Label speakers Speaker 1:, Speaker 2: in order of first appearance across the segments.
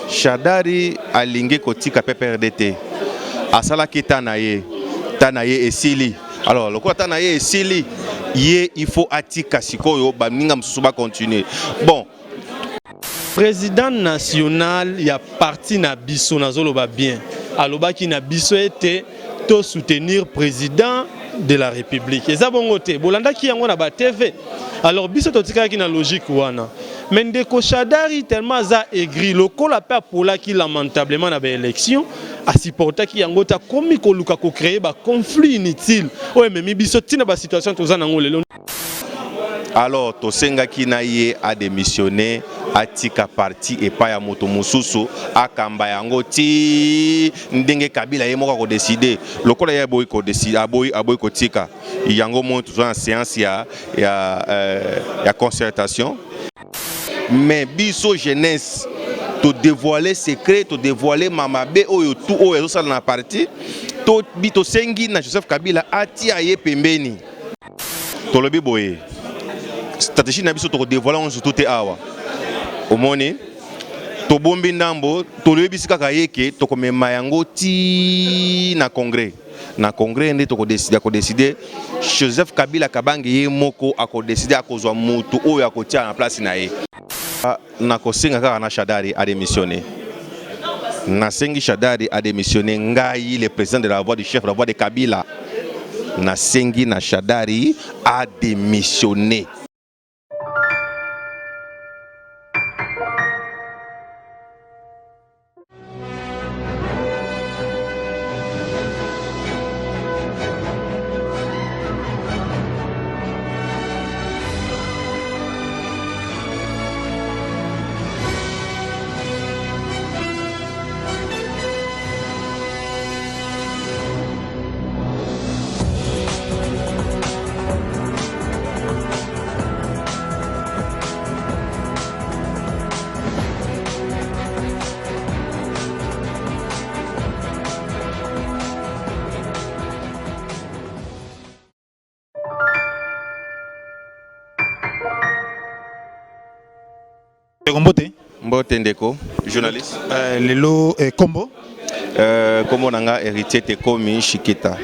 Speaker 1: Shadari alingi kotika PPRDT. Asala ki tanaye esili. Alors, le quoi tanaye esili, il faut atika sikoyo baninga msuba continuer. Bon.
Speaker 2: Président national, il y a parti na biso nazoloba bien. Aloba ki na biso était to soutenir président de la République. Et ça bon côté. Bolanda ki yango na ba TV. Alors biso to tika ki na logique wana. Mendeko Shadari tellement za aigri loko la paix pour la qui lamentablement na ba élection a supporter ki yango ta komi ko luka ko créer ba conflit inutile. Ouais mais biso tina ba situation to za nango lelo.
Speaker 1: Alors to senga ki na ye a démissionné atika parti et pas ya moto mususu akamba yango ti ndenge Kabila ye moko ko décider lokola ya boy ko décider aboy ko tika yango mo toujours en séance ya concertation. Mais biso jeunesse to dévoiler secret, to dévoiler mamabe oyo tout oyo ça dans la partie to bito sengi na Joseph Kabila ati aye pembeni to lobi boye stratégie na biso to dévoiler on surtout te awa omoni to bombi ndambo to lobi bisika kayeke to komema yango ti na congrès nde to ko décider Joseph Kabila kabangi ye moko ako décider akozwa mutu oyo akotia na place na ye. Nakosenga kaka na Shadari a démissionné. Nasengi Shadari a démissionné. Ngai le président de la voix du chef, la voix de Kabila. Nasengi na Shadari a démissionné. Mbote Ndeko, journaliste.
Speaker 3: Lelo Kombo.
Speaker 1: Kombo nanga héritier Tekomi Shikita.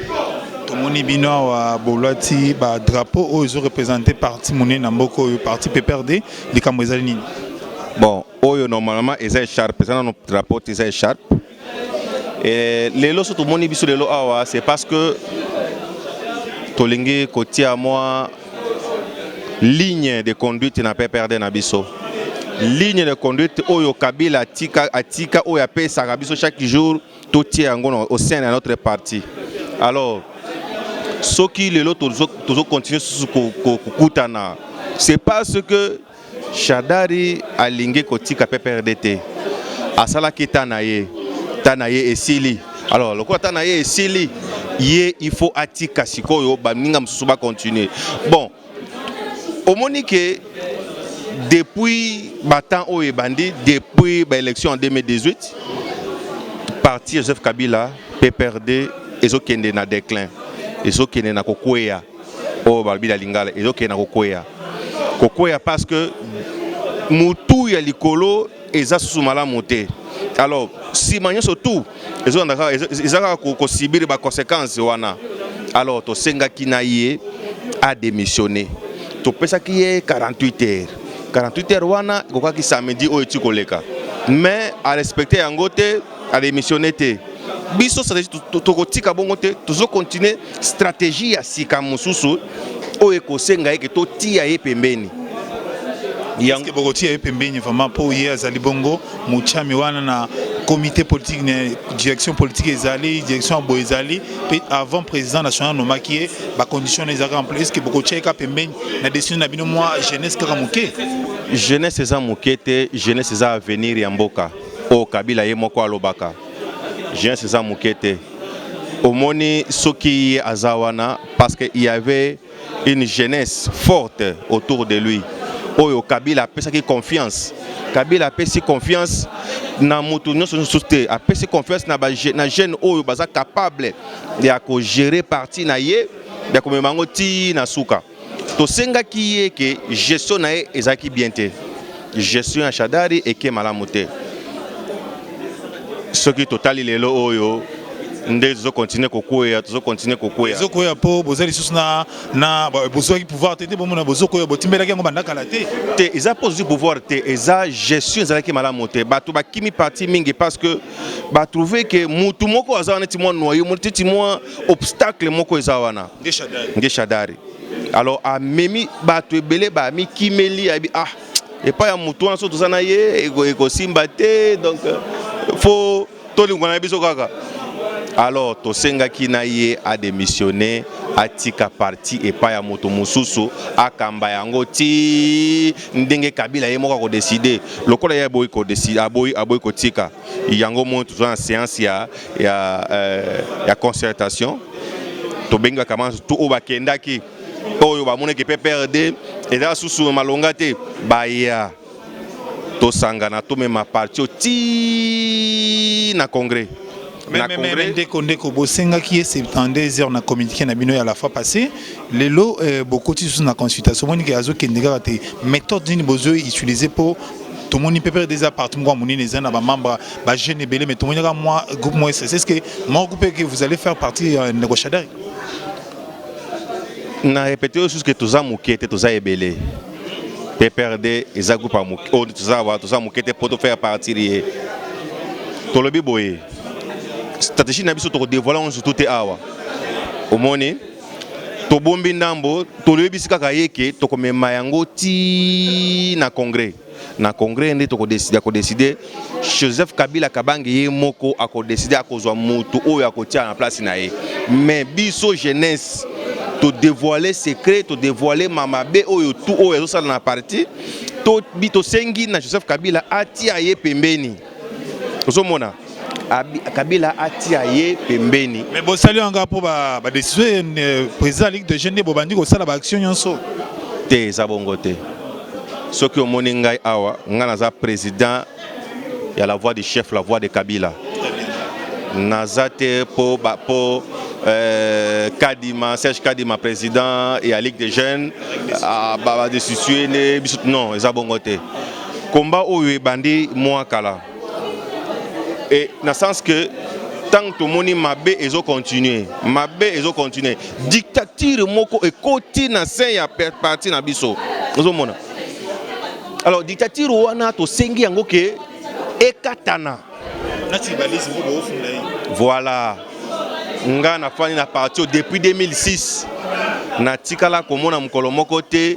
Speaker 3: Tomoni bino wa bolati ba drapeau o ils ont représenté parti Mouné Namboko parti PPRD de Kamwezali nini.
Speaker 1: Bon, oyo normalement ils ont écharpe, ça nos drapeau ils ont écharpe. Et lelo so tomoni biso lelo awa c'est parce que tolingi koti à moi ligne de conduite na PPRD na biso. Ligne de conduite oyo Kabila atika oyo apesa kabiso chaque jour tout yango au sein de notre parti. Alors ce qui le lot toujours continue sur kutana c'est parce que Shadari alingi kotika PPRDT asala ki tanaye esili. Alors le quoi tanaye esili il faut atika sikoyo baninga msuba continuer. Bon au monique depuis Batan Oye Bandi, depuis l'élection en 2018, parti Joseph Kabila, PPRD, ils ont kende na déclin. Ils ont kende na kokoya. Oh, Balbila Lingala, ils ont kende na kokoya. Kokoya parce que Moutou ya likolo, ils ont soumala monté. Alors, si manion surtout, ils ont subir les conséquences. Alors, to senga kinaye a démissionné. To pesa qui est 48 heures. 48 heures wana koka ki samedi o eti koleka mais à respecter yangote à démissionner te biso stratégie to tika bongo te toujours continuer stratégie ya sika mususu o ekosenga eke to tia ye pembeni
Speaker 3: yango bokoti ye pembeni vraiment pour ye azali bongo muchami wana na comité politique ne direction politique ezali direction bo ezali avant président national no makie ba condition ezaka en place que bokoti ka pembeni na décision na bino moi jeunesse kaka muke
Speaker 1: jeunesse eza mukete jeunesse eza avenir ya mboka o Kabila ye moko alobaka jeunesse eza mukete omoni soki azawana parce que il y avait une jeunesse forte autour de lui oyo Kabila apesaki confiance. Kabila apesi confiance na mutu nyonso soute apesi confiance na jeune oyo baza capable ya ko gérer parti na ye ya ko memango ti na suka. To senga ki ye ke gestion na ye ezaki bien te. Gestion ya Shadari eke malamu te. Ce qui total il est là oyo. Ndé zo continuer kokoya, zo continuer kokoya.
Speaker 3: Zo koya po bozali sous na bozo qui pouvoir tete bon na bozo koya botimbela ki ngomba ndaka la te.
Speaker 1: Te eza pose du pouvoir te eza gestion ezala ki mala monter. Ba to ba kimi parti mingi parce que ba trouver que mutu moko aza neti mo noyé, mutu mo obstacle moko eza wana. Ngeshadari. Alors a memi ba to ebele ba mi kimeli abi ah et pas ya mutu wana so to sana ye ego simba te donc faut to lingwana biso kaka. Alors, Tosenga Kinaye a démissionné, a tika parti et pas ya moto mususu, a kamba yango ti ndenge Kabila ye moko ko décider. Lokola ya boy ko décider, a boy ko tika. Yango mo tout en séance ya concertation. To benga commence tout o bakenda ki oyo ba mona ke PPRD et da susu malonga te ba ya to sangana to mema parti ti na congrès.
Speaker 3: Mais Ndeko Bosenga qui est 72 heures na communiqué na bino ya la fois passée les lots beaucoup de na consultation moni ke azo kendeka te méthode ni bozo utiliser pour tout monde peut des appartements moni les na ba membres ba jeune belé mais tout monde moi groupe moi c'est ce que mon groupe que vous allez faire partie négociateur
Speaker 1: na répéter aussi que tous amukete tous ebelé PPRD eza groupe amuki on tous amukete pour faire partie to lobi boye stratégie na biso to dévoiler on surtout te awa omoni to bombi ndambo to lebisi kaka yeke to komema yango ti na congrès nde to ko décider Joseph Kabila Kabange ye moko a ko décider akozwa mutu oyo akotia na place na ye mais biso jeunesse to dévoiler secret to dévoiler mamabe oyo tout oyo zo sala na parti to bito sengi na Joseph Kabila ati aye pembeni ozomona Kabila atia ye pembeni.
Speaker 3: Mais bon salut encore pour ba décision président Ligue de Jeunes bobandi ko sala ba action nyonso.
Speaker 1: Te zabongote. Ce que moninga awa ngana za président ya la voix du chef, la voix de Kabila. Nazate po Kadima, Serge Kadima président et la Ligue des Jeunes ba décision non zabongote. Combat oyo bandi moi kala. Et dans le sens que tant que moni mabe ezo continuer dictature moko e koti na sein ya parti na biso ozomona alors dictature wana to sengi yango ke ekatana
Speaker 3: nationalisme bo ofunda yi
Speaker 1: voilà nga na fani na parti depuis 2006 na tikala komona mukolo moko te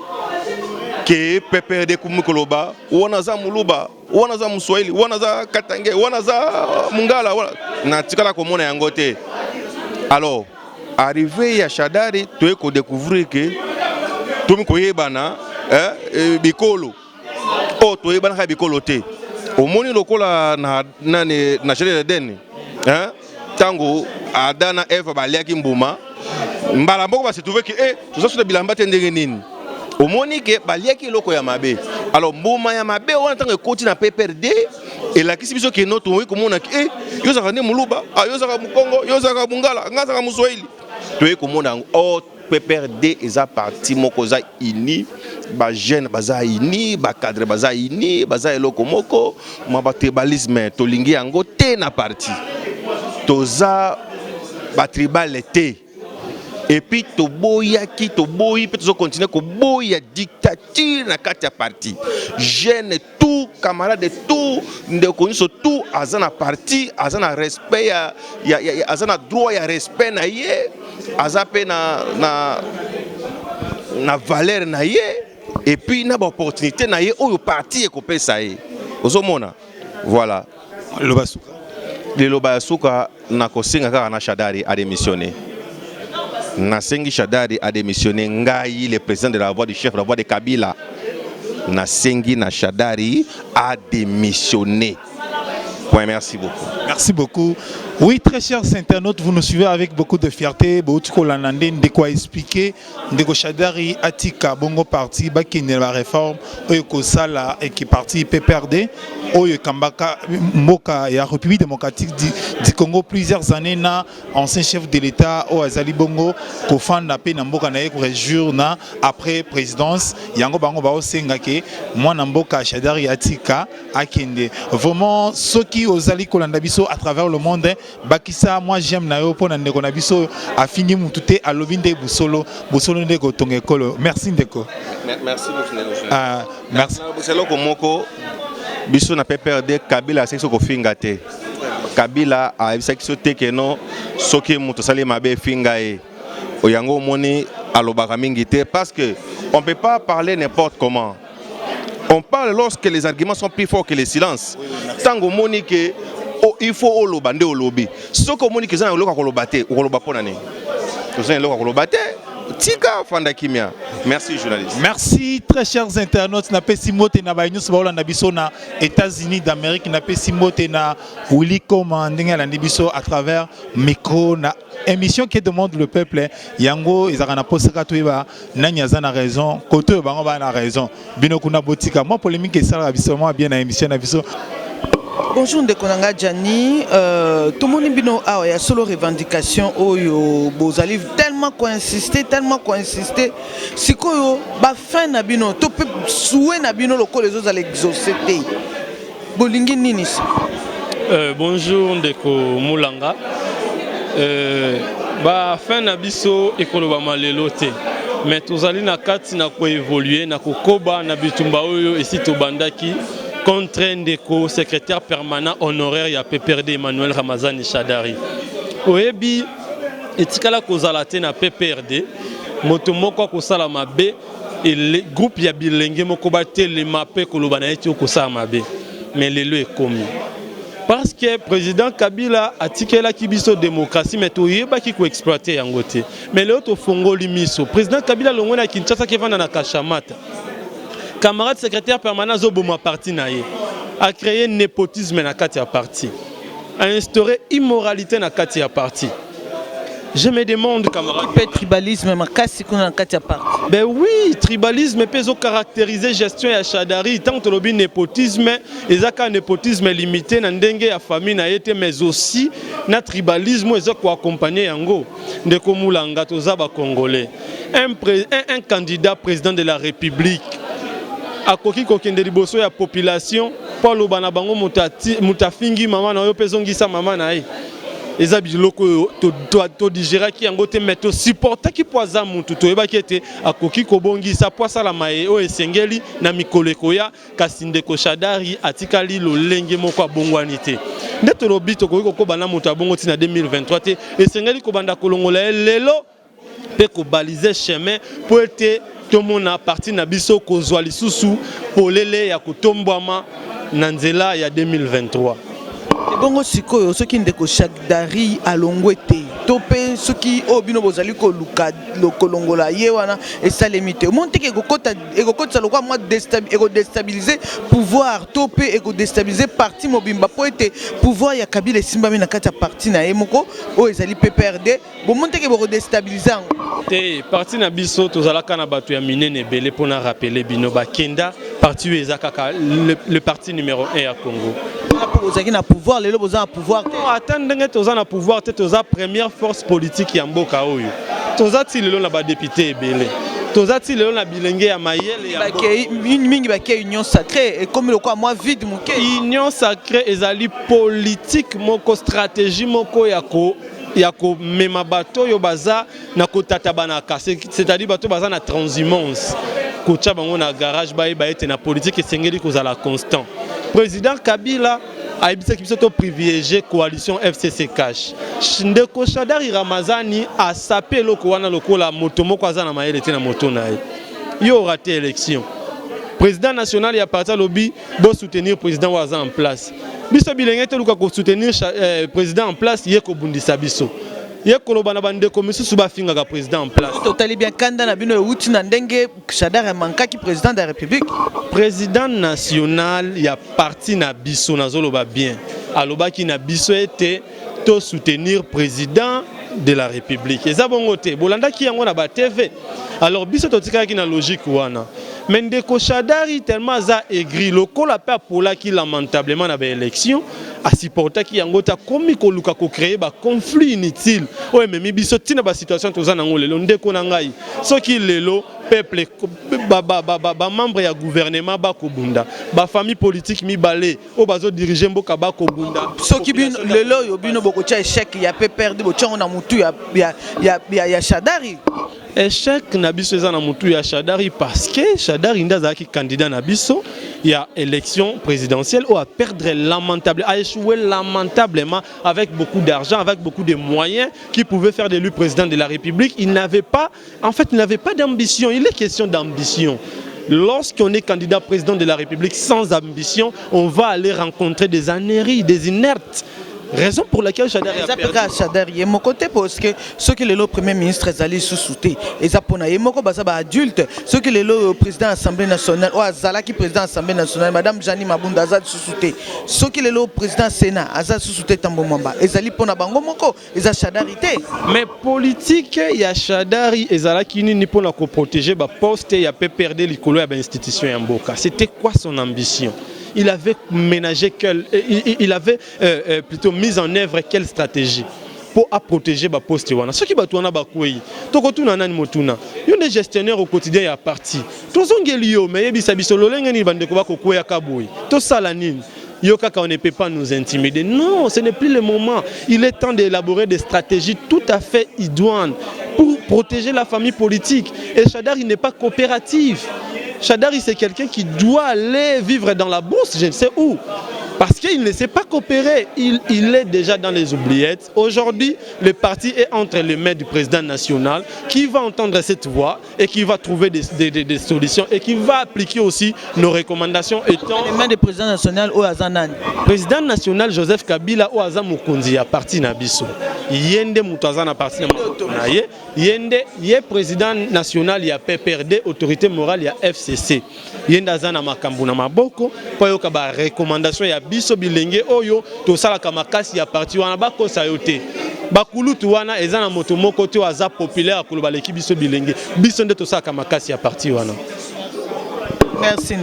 Speaker 1: ke PPRD kumukoloba wana za muluba wana za Mswahili wana za Katange wana za Mungala na tikala komona yango te. Alors arrivé ya Shadari to ko découvrir que to mi koyebana bikolo to yebana ka bikolo te omoni lokola na Shadari den tango Adana Eva baliaki mbuma mbala mboko ba se trouver que tout ça bilamba te ndenge nini omoni ke baliaki loko ya mabe. Alors mbuma ya mabe wana tanga koti na PPRD et la kisi biso ke noto wi komona ke yo zaka ne muluba yo zaka mukongo yo zaka bungala nga zaka muswahili to wi komona PPRD eza parti moko za ini ba jeune baza ini ba cadre baza ini baza eloko moko ma ba tribalisme to lingi yango te na parti toza ba tribal te. Et puis toboyaki toboyi peut continuer ko boya dictature na kati ya parti jeune tout camarade tout ndeko nso tout azana parti azana respect ya azana droit ya respect na ye azape na valeur na ye et puis na ba opportunité na ye oyo parti e ko pesa ye ozomona voilà le lobasuka na kosinga kaka na Shadari a démissionné. Nasengi Shadari a démissionné ngai le président de la voix du chef, la voix de Kabila. Nasengi na Shadari a démissionné. Ouais, merci beaucoup.
Speaker 3: Merci beaucoup. Oui, très chers internautes, vous nous suivez avec beaucoup de fierté. Beaucoup de quoi expliquer. Ndeko Shadari Atika Bongo Parti, Bakine la réforme, Oyoko Sala et qui parti PPRD, Oyo Kambaka Moka et la République démocratique du Congo plusieurs années na ancien chef de l'État au Azali Bongo, Kofan na pe na Mboka na Eko réjour na après présidence, Yango Bango Bao Sengake, moi na Mboka Shadari Atika Akende. Vraiment, ceux qui ozali kolanda biso à travers le monde bakisa moi j'aime na yo pona ndeko na biso afini mutute alobi nde busolo ndeko tongekolo. Merci ndeko.
Speaker 1: Merci beaucoup.
Speaker 3: Merci.
Speaker 1: C'est là moko biso na PPRD Kabila c'est ko finga te. Kabila a biso te que non soki muto sali mabe finga e. Oyango moni alobaka mingi te parce que on peut pas parler n'importe comment. On parle lorsque les arguments sont plus forts que le silence. Tant que moni que il faut oloba nde olobi. Soko moni que ça oloka kolobate, oloba pona ne. Ça oloka kolobate. Tika Fanda Kimia. Merci journaliste.
Speaker 3: Merci très chers internautes. Na pesi mote na ba news ba olanda biso na États-Unis d'Amérique na pesi mote na Willy Komandinga la biso à travers micro na émission qui demande le peuple yango ezakana posaka toyeba nani azana raison koto bango ba na raison bino kuna botika moi polémique esala biso moi bien na émission na biso.
Speaker 4: Bonjour Ndekonanga Djani, tout le monde bino il y a solo revendication oyo bozali tellement insister sikoyo ba fin na bino to pe souhait na bino loko les autres exaucer te bolingi nini.
Speaker 2: Bonjour Ndeko Mulanga, ba fin na biso ekoloba malelo te mais tozali na kati na ko évoluer na ko koba na bitumba oyo esi to bandaki contre Ndeko, secrétaire permanent honoraire ya PPRD Emmanuel Ramazani Shadari. Oyebi etikala kozala te na PPRD, moto moko kosala mabe et le groupe ya bilenge moko bate le mapé koloba na eti okosala mabe. Mais lelo ekomi. Parce que président Kabila atikela kibiso démocratie mais toyeba ki ko exploiter yango te. Mais lelo to fongoli miso. Président Kabila longona Kinshasa kevanda na Kashamata. Camarade secrétaire permanent Zoboma parti naye a créé népotisme na kati ya parti, a instauré immoralité na kati ya parti. Je me demande camarade
Speaker 4: tribalisme makasi kuna na kati ya parti.
Speaker 2: Ben oui, tribalisme peut caractériser gestion ya Shadari tant que le népotisme ezaka népotisme limité na ndenge ya famille na yete mais aussi na tribalisme ezako accompagner yango Ndeko Mulanga toza ba congolais. Un candidat président de la République akoki kokende liboso ya population Paulo bana bango mutafingi mama na yo pezongisa mama na ye eza biloko to digérer ki yango te meto supporter ki poza mutu to yeba ki ete akoki kobongisa poisa la maye o esengeli na mikoleko ya kasi Ndeko Shadari atikali lolenge moko abongwani te ndeto lobito koki kokobana mutu abongo tina 2023 te esengeli kobanda kolongola lelo pe ko baliser chemin pour être tout le monde a parti na biso kozwa lisusu polele ya kotombwama na nzela ya 2023.
Speaker 4: Bongo sikoyo soki Ndeko Shadari alongwete topé soki obino bozali ko luka lokolongola ye wana esalemite monte ke ekokota lokwa moi déstabiliser pouvoir topé eko déstabiliser parti mobimba po ete pouvoir ya Kabila esimbami na kati ya parti na ye moko o ezali PPRD bo monte ke boko déstabiliser
Speaker 2: te parti na biso tozalaka na bato ya minene belé pona rappeler bino bakenda parti ezaka le parti numéro 1 ya Congo.
Speaker 4: Ozaki na pouvoir lelo boza na pouvoir te
Speaker 2: attendenge toza na pouvoir te toza première force politique ya mboka oyo toza ti lelo na ba député ebele toza ti lelo na bilenge ya mayele ya
Speaker 4: mingi baké union sacrée et comme le quoi moi vide muke
Speaker 2: union sacrée ezali politique moko stratégie moko ya ko mema bato yo baza na kotata banaka c'est-à-dire bato baza na transhumance kocha bango na garage ba ete na politique esengeli kozala constant. Président Kabila a été privilégié coalition FCC Cash. Ndeko Shadari Ramazani a sapé le Kouana Lokola Motomo Kwazana Maël était na Motonaï. Il y aura raté élection. Président national il a parti lobby pour soutenir le président Ouaza en place. Biso Bilengete Luka pour soutenir le président en place, il y a Kobundisa Biso. Il y a Kolobana Bande Commission Suba Finga président en place.
Speaker 4: Total bien Kanda na bino wuti na ndenge Shadari manka ki président de la République.
Speaker 2: Président national il y a parti na biso na zoloba bien. Aloba ki na biso était to soutenir président de la République. Eza bongo te bolanda ki yango na ba TV. Alors biso to tika ki na logique wana. Mais ndeko Shadari tellement za aigri lokola pe apola ki lamentablement na ba élection a supporter ki yango ta komi ko luka ko créer ba conflit inutile. Ouais mais biso tina ba situation toza nango lelo ndeko na ngai. Soki lelo peuple ba membre ya gouvernement ba kobunda ba famille politique mibale o bazo diriger mboka ba kobunda.
Speaker 4: Soki bino lelo yo bino boko tia échec ya pe perdre bo tia na mutu ya Shadari.
Speaker 2: Échec na biso eza na mutu ya Shadari parce que Shadari ndaza ki candidat na biso il y a élection présidentielle où a perdre lamentablement, a échoué lamentablement avec beaucoup d'argent, avec beaucoup de moyens qui pouvaient faire de lui président de la République. Il n'avait pas, en fait, il n'avait pas d'ambition. Il est question d'ambition. Lorsqu'on est candidat président de la République sans ambition, on va aller rencontrer des anéries, des inertes. Raison pour laquelle Shadari a perdu.
Speaker 4: Shadari est mon côté parce que ceux qui le premier ministre est sous-souté et ça pour naïe moko basa ba adulte ceux qui le président de l'Assemblée nationale ou Azala qui président de l'Assemblée nationale madame Jani Mabunda Azad sous-souté ceux qui le président Sénat Azad sous-souté Tambo Mamba ezali pona bango moko eza Shadari té
Speaker 2: mais politique ya Shadari ezala kini ni pona ko protéger ba poste ya pe perdre likolo ya ba institution ya mboka. C'était quoi son ambition? Il avait ménagé il avait plutôt mis en œuvre quelle stratégie pour protéger ba poste wana. Ce qui batouana ba kwei. Tokotuna nani motuna. Yon des gestionnaires au quotidien ya parti. Tozongeli yo mais yebisa biso lolenge ni bandeko ba kokweya kaboyi. To sala nini? Yokaka, on ne peut pas nous intimider. Non, ce n'est plus le moment. Il est temps d'élaborer des stratégies tout à fait idoines pour protéger la famille politique. Et Shadari n'est pas coopératif. Shadari, c'est quelqu'un qui doit aller vivre dans la bourse, je ne sais où. Parce qu'il ne sait pas coopérer. Il est déjà dans les oubliettes. Aujourd'hui, le parti est entre les mains du président national qui va entendre cette voix et qui va trouver des solutions et qui va appliquer aussi nos recommandations. Étant
Speaker 4: les mains du président national ou Azanan.
Speaker 2: Président national Joseph Kabila ou Azam Mukonzi a parti na biso. Yende Moutazana parti na Yende yé président national ya PPRD autorité morale ya FCC. Yende Azana Makambu na Maboko pour yoka ba recommandation ya biso bilenge oyo to sala kamakasi ya parti wana bako sayote. Bakulutu wana ezana moto moko to aza populaire kuluba leki biso bilenge. Biso nde to sala kamakasi ya parti wana.
Speaker 4: Merci.